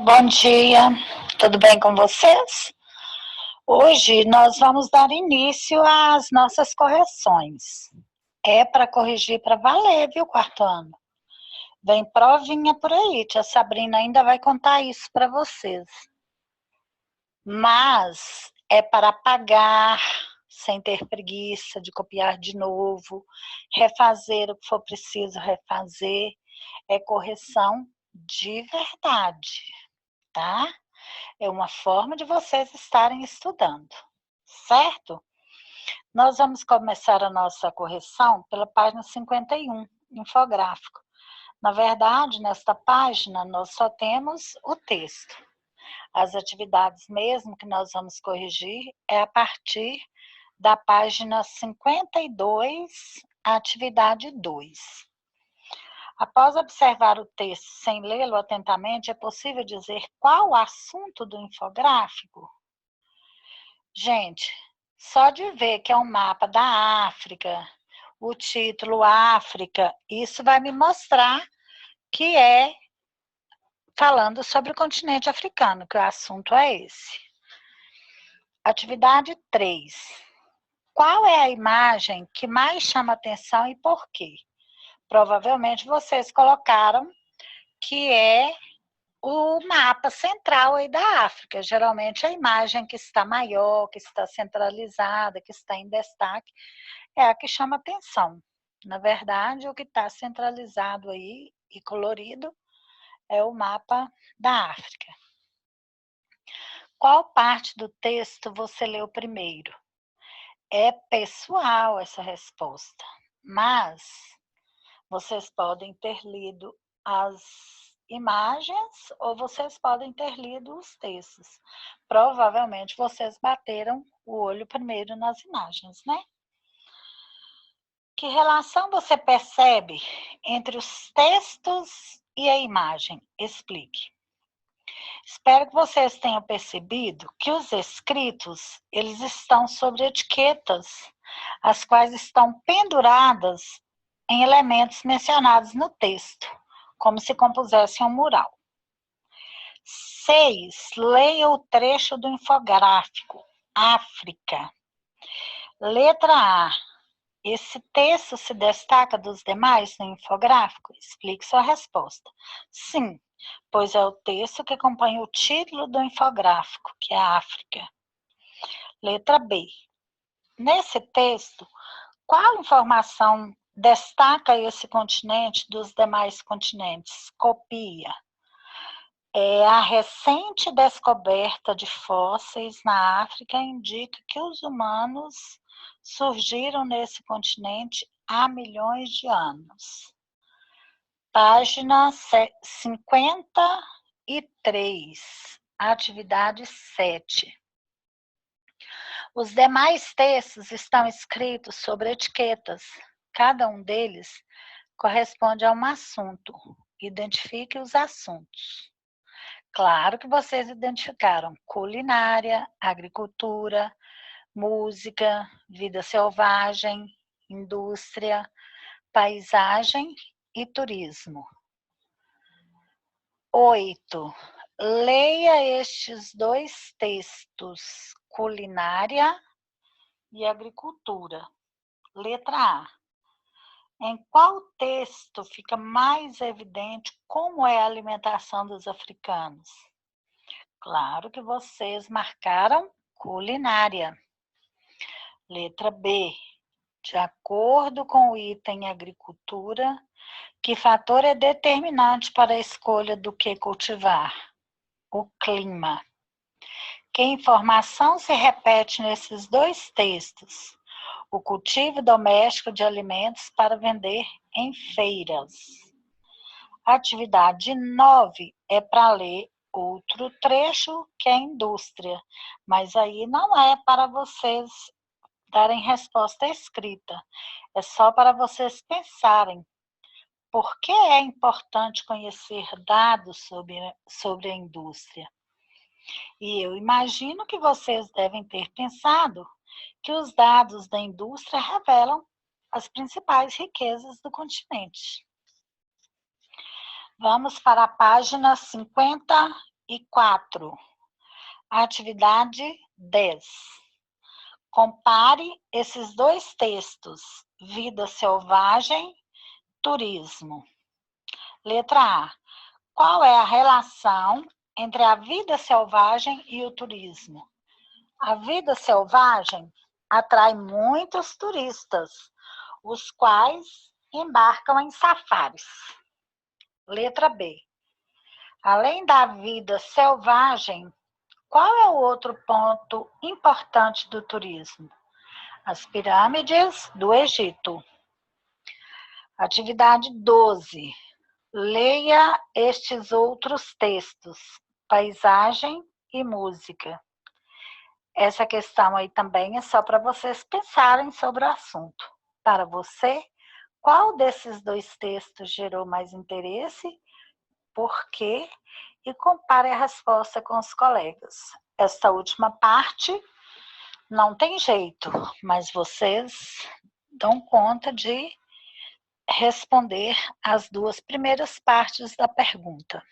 Bom dia, tudo bem com vocês? Hoje nós vamos dar início às nossas correções. É para corrigir para valer, viu, quarto ano? Vem provinha por aí, tia Sabrina ainda vai contar isso para vocês. Mas é para apagar, sem ter preguiça de copiar de novo, refazer o que for preciso refazer. É correção de verdade, tá? É uma forma de vocês estarem estudando, certo? Nós vamos começar a nossa correção pela página 51, infográfico. Na verdade, nesta página, nós só temos o texto. As atividades mesmo que nós vamos corrigir é a partir da página 52, atividade 2. Após observar o texto sem lê-lo atentamente, é possível dizer qual o assunto do infográfico? Gente, só de ver que é um mapa da África, o título África, isso vai me mostrar que é falando sobre o continente africano, que o assunto é esse. Atividade 3. Qual é a imagem que mais chama atenção e por quê? Provavelmente vocês colocaram que é o mapa central aí da África. Geralmente a imagem que está maior, que está centralizada, que está em destaque, é a que chama atenção. Na verdade, o que está centralizado aí e colorido é o mapa da África. Qual parte do texto você leu primeiro? É pessoal essa resposta, mas vocês podem ter lido as imagens ou vocês podem ter lido os textos. Provavelmente vocês bateram o olho primeiro nas imagens, né? Que relação você percebe entre os textos e a imagem? Explique. Espero que vocês tenham percebido que os escritos, eles estão sobre etiquetas, as quais estão penduradas em elementos mencionados no texto, como se compusessem um mural. 6. Leia o trecho do infográfico, África. Letra A. Esse texto se destaca dos demais no infográfico? Explique sua resposta. Sim, pois é o texto que acompanha o título do infográfico, que é África. Letra B. Nesse texto, qual informação destaca esse continente dos demais continentes? Copia. A recente descoberta de fósseis na África indica que os humanos surgiram nesse continente há milhões de anos. Página 53, atividade 7. Os demais textos estão escritos sobre etiquetas. Cada um deles corresponde a um assunto. Identifique os assuntos. Claro que vocês identificaram culinária, agricultura, música, vida selvagem, indústria, paisagem e turismo. 8. Leia estes dois textos, culinária e agricultura. Letra A. Em qual texto fica mais evidente como é a alimentação dos africanos? Claro que vocês marcaram culinária. Letra B. De acordo com o item agricultura, que fator é determinante para a escolha do que cultivar? O clima. Que informação se repete nesses dois textos? O cultivo doméstico de alimentos para vender em feiras. Atividade 9 é para ler outro trecho que é indústria, mas aí não é para vocês darem resposta escrita, é só para vocês pensarem. Por que é importante conhecer dados sobre a indústria? E eu imagino que vocês devem ter pensado que os dados da indústria revelam as principais riquezas do continente. Vamos para a página e 4. Atividade 10. Compare esses dois textos, Vida Selvagem, Turismo. Letra A. Qual é a relação entre a vida selvagem e o turismo? A vida selvagem atrai muitos turistas, os quais embarcam em safaris. Letra B. Além da vida selvagem, qual é o outro ponto importante do turismo? As pirâmides do Egito. Atividade 12. Leia estes outros textos, paisagem e música. Essa questão aí também é só para vocês pensarem sobre o assunto. Para você, qual desses dois textos gerou mais interesse? Por quê? E compare a resposta com os colegas. Esta última parte não tem jeito, mas vocês dão conta de responder as duas primeiras partes da pergunta.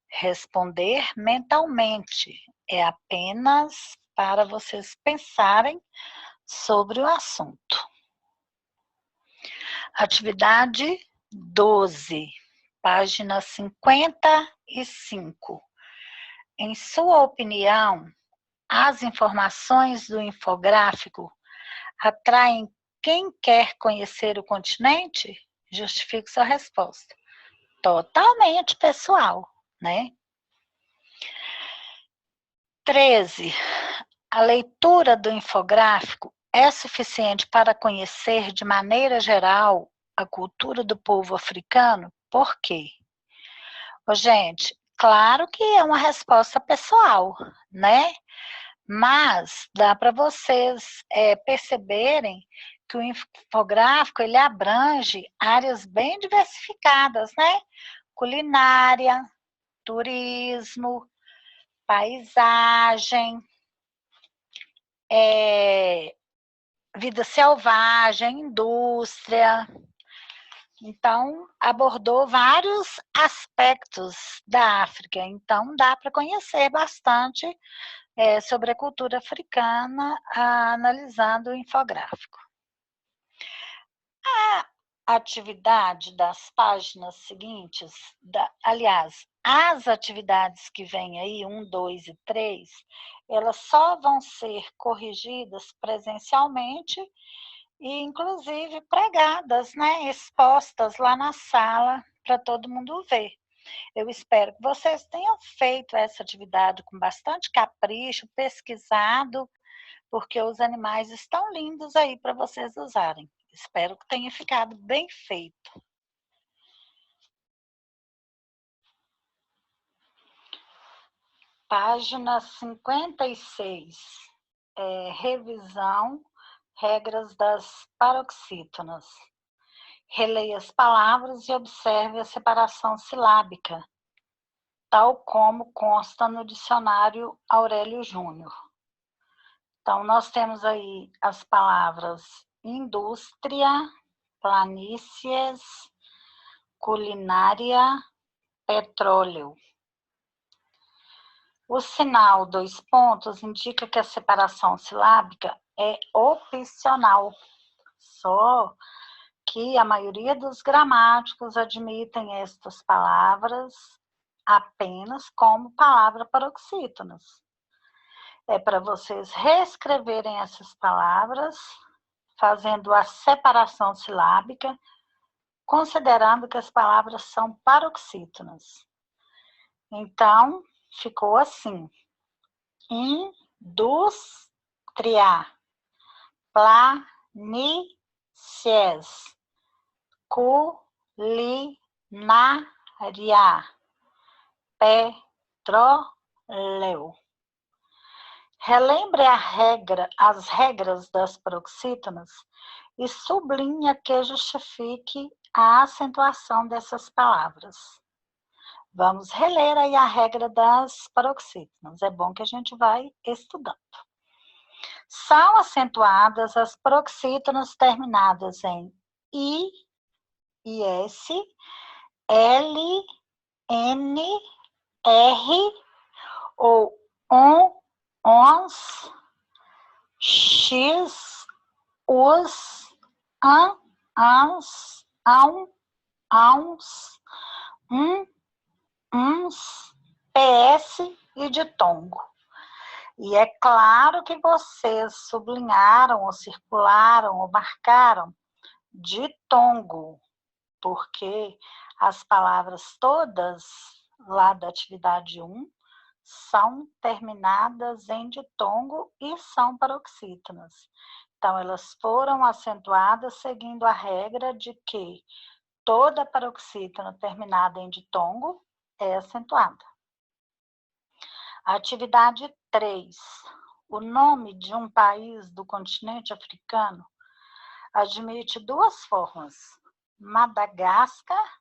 Responder mentalmente é apenas para vocês pensarem sobre o assunto. Atividade 12, página 55. Em sua opinião, as informações do infográfico atraem quem quer conhecer o continente? Justifique sua resposta. Totalmente pessoal, né? 13. A leitura do infográfico é suficiente para conhecer de maneira geral a cultura do povo africano? Por quê? Gente, claro que é uma resposta pessoal, né? Mas dá para vocês perceberem que o infográfico ele abrange áreas bem diversificadas, né? Culinária, turismo, paisagem, vida selvagem, indústria. Então, abordou vários aspectos da África. Então, dá para conhecer bastante sobre a cultura africana, analisando o infográfico. A atividade das páginas seguintes, aliás, as atividades que vêm aí, 1, 2 e 3, elas só vão ser corrigidas presencialmente e, inclusive, pregadas, né, expostas lá na sala para todo mundo ver. Eu espero que vocês tenham feito essa atividade com bastante capricho, pesquisado, porque os animais estão lindos aí para vocês usarem. Espero que tenha ficado bem feito. Página 56. Revisão, regras das paroxítonas. Releia as palavras e observe a separação silábica, tal como consta no dicionário Aurélio Júnior. Então, nós temos aí as palavras indústria, planícies, culinária, petróleo. O sinal 2 pontos indica que a separação silábica é opcional, só que a maioria dos gramáticos admitem estas palavras apenas como palavra paroxítonas. É para vocês reescreverem essas palavras, fazendo a separação silábica, considerando que as palavras são paroxítonas. Então, ficou assim: indústria, planícies, culinária, petróleo. Relembre as regras das paroxítonas e sublinha que justifique a acentuação dessas palavras. Vamos reler aí a regra das paroxítonas. É bom que a gente vai estudando. São acentuadas as paroxítonas terminadas em I, IS, L, N, R ou ons, X, os, ans, uns, uns, PS e ditongo. E é claro que vocês sublinharam, ou circularam, ou marcaram ditongo, porque as palavras todas lá da atividade 1 são terminadas em ditongo e são paroxítonas. Então, elas foram acentuadas seguindo a regra de que toda paroxítona terminada em ditongo é acentuada. Atividade 3. O nome de um país do continente africano admite duas formas, Madagascar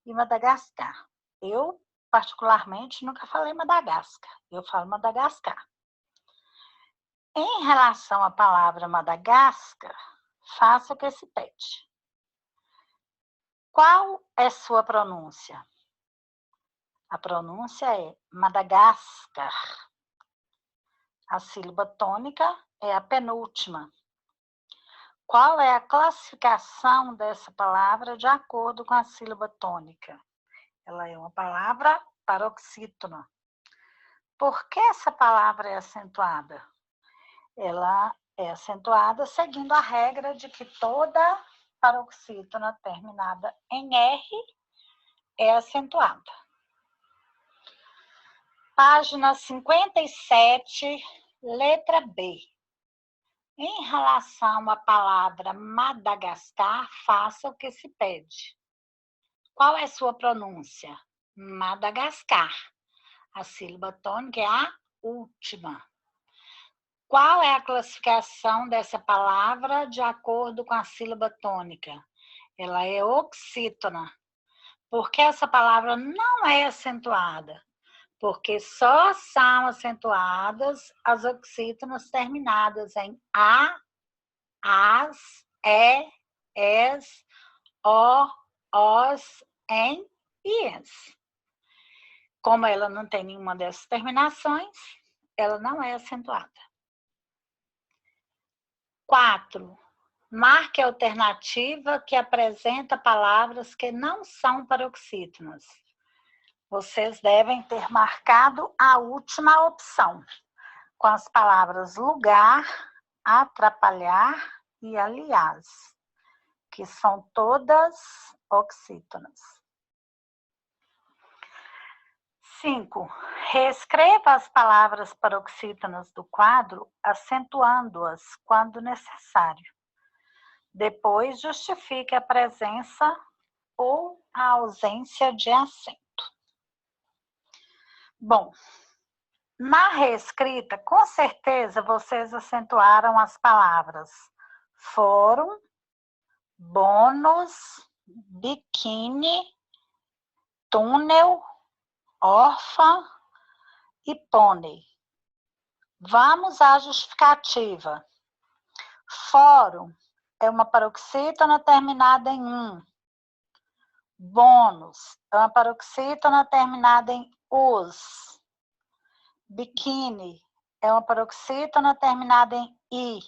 e Madagascar. Eu, particularmente, nunca falei Madagascar, eu falo Madagascar. Em relação à palavra Madagascar, faça o que se pede. Qual é sua pronúncia? A pronúncia é Madagascar. A sílaba tônica é a penúltima. Qual é a classificação dessa palavra de acordo com a sílaba tônica? Ela é uma palavra paroxítona. Por que essa palavra é acentuada? Ela é acentuada seguindo a regra de que toda paroxítona terminada em R é acentuada. Página 57, letra B. Em relação à palavra Madagascar, faça o que se pede. Qual é sua pronúncia? Madagascar. A sílaba tônica é a última. Qual é a classificação dessa palavra de acordo com a sílaba tônica? Ela é oxítona. Por que essa palavra não é acentuada? Porque só são acentuadas as oxítonas terminadas em A, as, es, os, em e es. Como ela não tem nenhuma dessas terminações, ela não é acentuada. 4. Marque a alternativa que apresenta palavras que não são paroxítonas. Vocês devem ter marcado a última opção, com as palavras lugar, atrapalhar e aliás, que são todas oxítonas. 5. Reescreva as palavras paroxítonas do quadro, acentuando-as quando necessário. Depois, justifique a presença ou a ausência de acento. Bom, na reescrita, com certeza, vocês acentuaram as palavras fórum, bônus, biquíni, túnel, órfã e pônei. Vamos à justificativa. Fórum é uma paroxítona terminada em bônus é uma paroxítona terminada em os. Biquíni é uma paroxítona terminada em i.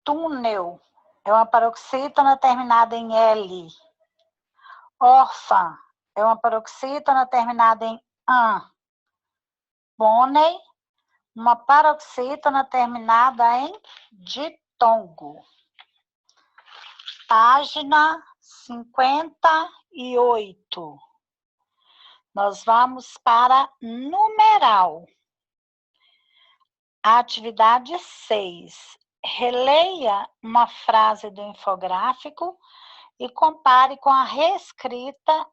Túnel é uma paroxítona terminada em L. Órfã é uma paroxítona terminada em an. Pônei, uma paroxítona terminada em ditongo. Página 58. Nós vamos para numeral. Atividade 6. Releia uma frase do infográfico e compare com a reescrita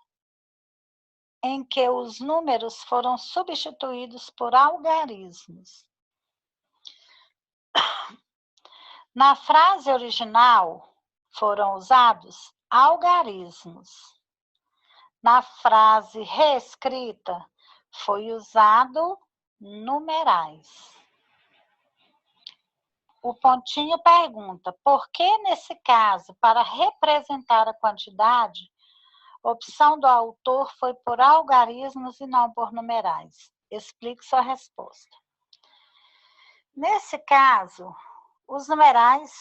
em que os números foram substituídos por algarismos. Na frase original, foram usados algarismos. Na frase reescrita, foi usado numerais. O pontinho pergunta, por que nesse caso, para representar a quantidade, A opção do autor foi por algarismos e não por numerais. Explique sua resposta. Nesse caso, os numerais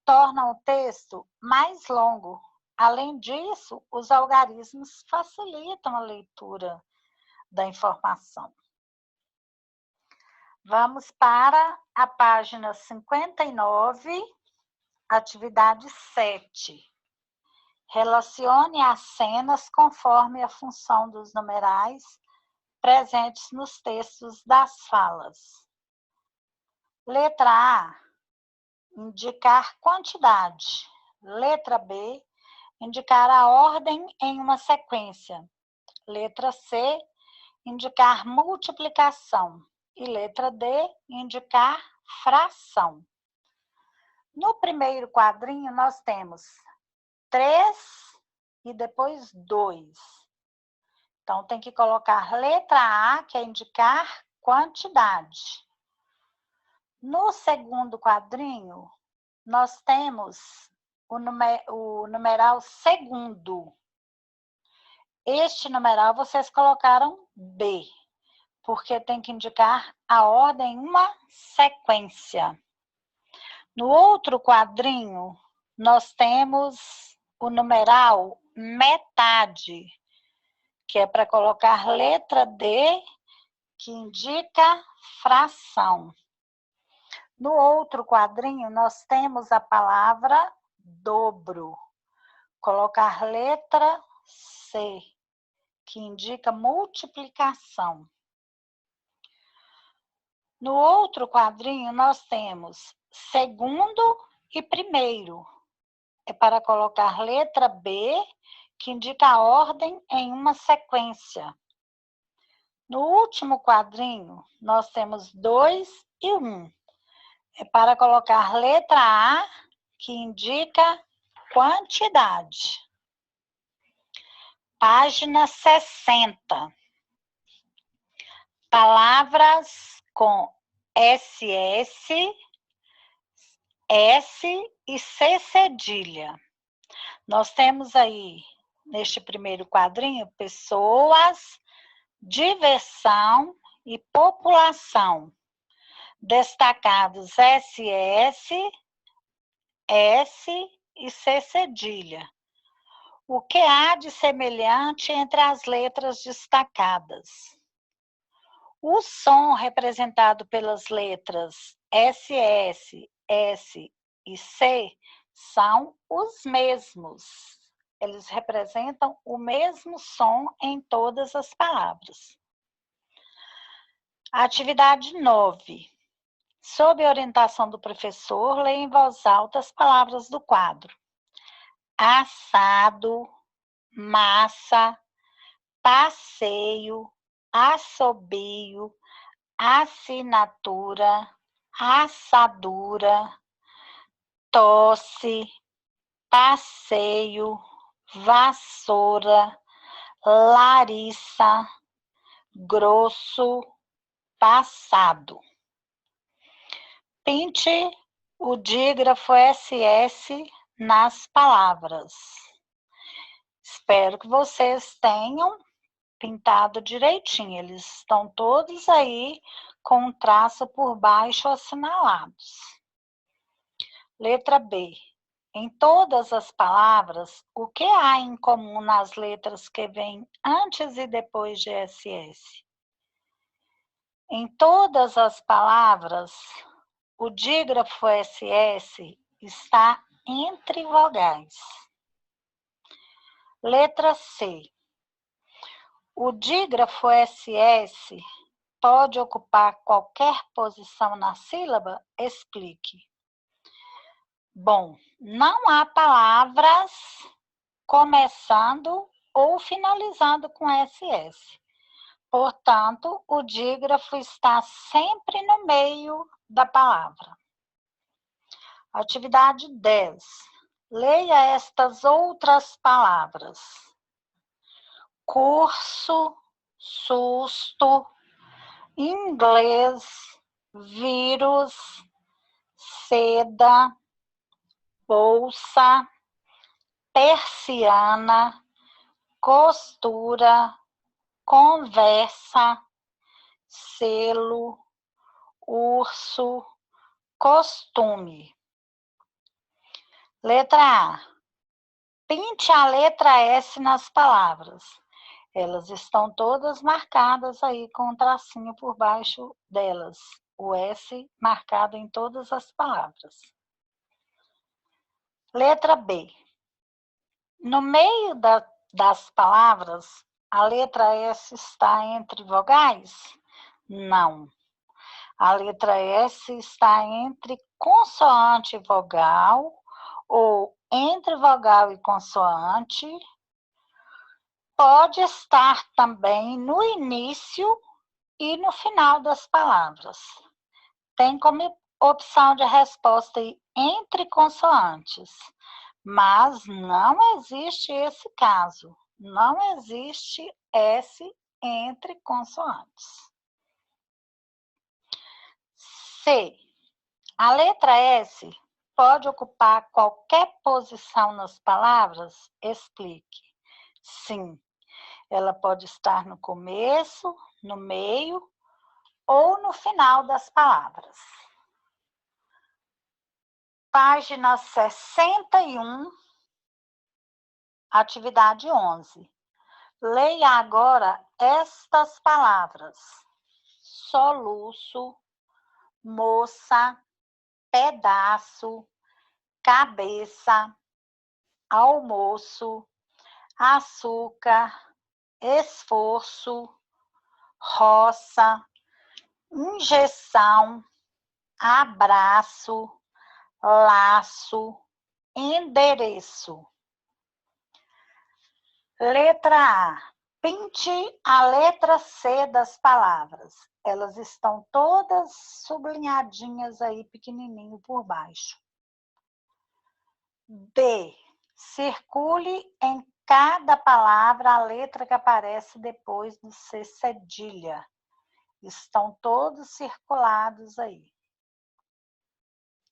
tornam o texto mais longo. Além disso, os algarismos facilitam a leitura da informação. Vamos para a página 59, atividade 7. Relacione as cenas conforme a função dos numerais presentes nos textos das falas. Letra A, indicar quantidade. Letra B, indicar a ordem em uma sequência. Letra C, indicar multiplicação. E letra D, indicar fração. No primeiro quadrinho, nós temos 3 e depois 2. Então, tem que colocar letra A, que é indicar quantidade. No segundo quadrinho, nós temos o numeral segundo. Este numeral vocês colocaram B, porque tem que indicar a ordem em uma sequência. No outro quadrinho, nós temos o numeral metade, que é para colocar letra D, que indica fração. No outro quadrinho, nós temos a palavra dobro. Colocar letra C, que indica multiplicação. No outro quadrinho, nós temos segundo e primeiro. É para colocar letra B, que indica a ordem em uma sequência. No último quadrinho, nós temos 2 e 1. É para colocar letra A, que indica quantidade. Página 60. Palavras com SS, S e C cedilha. Nós temos aí, neste primeiro quadrinho, pessoas, diversão e população. Destacados SS, S e C cedilha. O que há de semelhante entre as letras destacadas? O som representado pelas letras SS, S e C são os mesmos. Eles representam o mesmo som em todas as palavras. Atividade 9. Sob a orientação do professor, leia em voz alta as palavras do quadro. Assado, massa, passeio, assobio, assinatura, assadura, tosse, passeio, vassoura, Larissa, grosso, passado. Pinte o dígrafo SS nas palavras. Espero que vocês tenham pintado direitinho. Eles estão todos aí com um traço por baixo assinalados. Letra B. Em todas as palavras, o que há em comum nas letras que vêm antes e depois de SS? Em todas as palavras, o dígrafo SS está entre vogais. Letra C. O dígrafo SS pode ocupar qualquer posição na sílaba? Explique. Bom, não há palavras começando ou finalizando com SS. Portanto, o dígrafo está sempre no meio da palavra. Atividade 10. Leia estas outras palavras. Curso, susto, inglês, vírus, seda, bolsa, persiana, costura, conversa, selo, urso, costume. Letra A. Pinte a letra S nas palavras. Elas estão todas marcadas aí com um tracinho por baixo delas. O S marcado em todas as palavras. Letra B. No meio das palavras, a letra S está entre vogais? Não. A letra S está entre consoante e vogal, ou entre vogal e consoante. Pode estar também no início e no final das palavras. Tem como opção de resposta entre consoantes, mas não existe esse caso. Não existe S entre consoantes. C. A letra S pode ocupar qualquer posição nas palavras? Explique. Sim, ela pode estar no começo, no meio ou no final das palavras. Página 61, atividade 11. Leia agora estas palavras: soluço, moça, pedaço, cabeça, almoço, açúcar, esforço, roça, injeção, abraço, laço, endereço. Letra A. Pinte a letra C das palavras. Elas estão todas sublinhadinhas aí, pequenininho por baixo. B. Circule em cada palavra a letra que aparece depois do C cedilha. Estão todos circulados aí,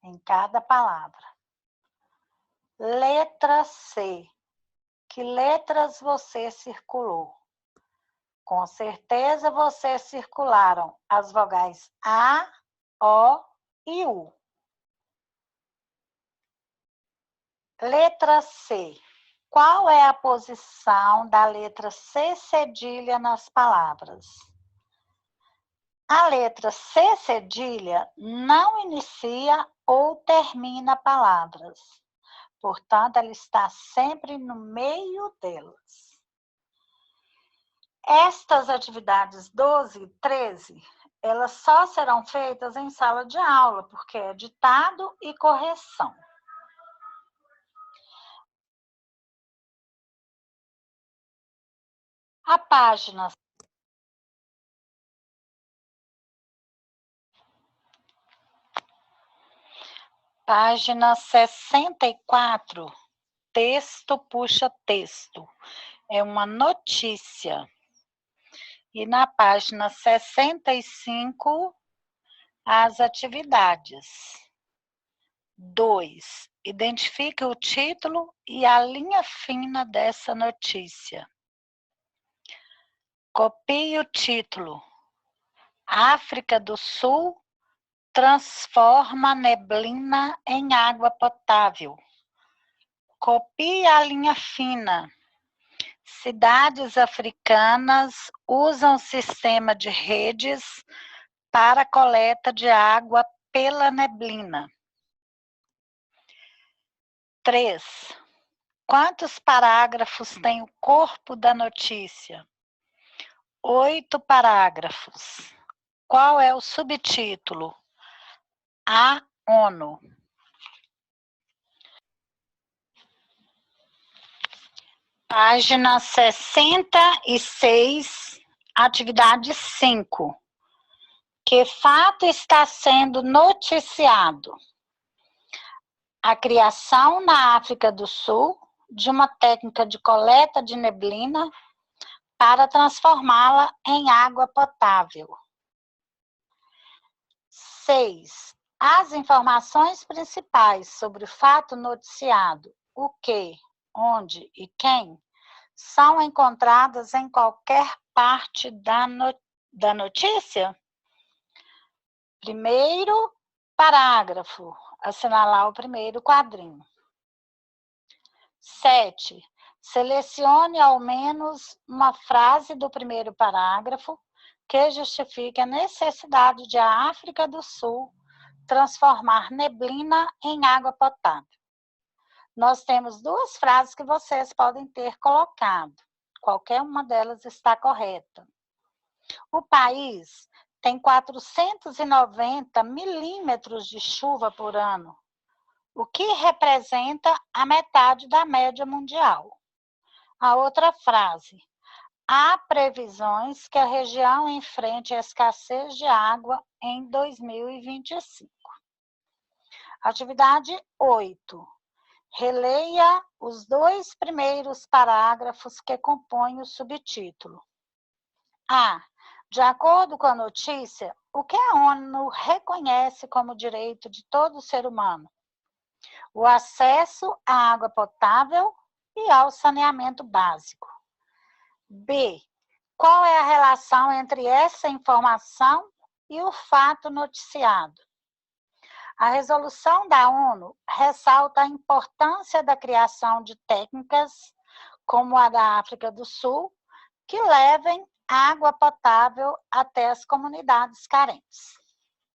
em cada palavra. Letra C. Que letras você circulou? Com certeza vocês circularam as vogais A, O e U. Letra C. Qual é a posição da letra C cedilha nas palavras? A letra C cedilha não inicia ou termina palavras. Portanto, ela está sempre no meio delas. Estas atividades 12 e 13, elas só serão feitas em sala de aula, porque é ditado e correção. A página 64, texto puxa texto. É uma notícia. E na página 65, as atividades. 2. Identifique o título e a linha fina dessa notícia. Copie o título. África do Sul transforma neblina em água potável. Copie a linha fina. Cidades africanas usam sistema de redes para coleta de água pela neblina. 3. Quantos parágrafos tem o corpo da notícia? 8 parágrafos. Qual é o subtítulo? A ONU. Página 66, atividade 5. Que fato está sendo noticiado? A criação na África do Sul de uma técnica de coleta de neblina para transformá-la em água potável. 6. As informações principais sobre o fato noticiado, o que, onde e quem, são encontradas em qualquer parte da notícia? Primeiro parágrafo, assinalar o primeiro quadrinho. 7. Selecione ao menos uma frase do primeiro parágrafo que justifique a necessidade de a África do Sul transformar neblina em água potável. Nós temos duas frases que vocês podem ter colocado. Qualquer uma delas está correta. O país tem 490 milímetros de chuva por ano, o que representa a metade da média mundial. A outra frase: há previsões que a região enfrente a escassez de água em 2025. Atividade 8. Releia os 2 primeiros parágrafos que compõem o subtítulo. A. De acordo com a notícia, o que a ONU reconhece como direito de todo ser humano? O acesso à água potável e ao saneamento básico. B. Qual é a relação entre essa informação e o fato noticiado? A resolução da ONU ressalta a importância da criação de técnicas, como a da África do Sul, que levem água potável até as comunidades carentes.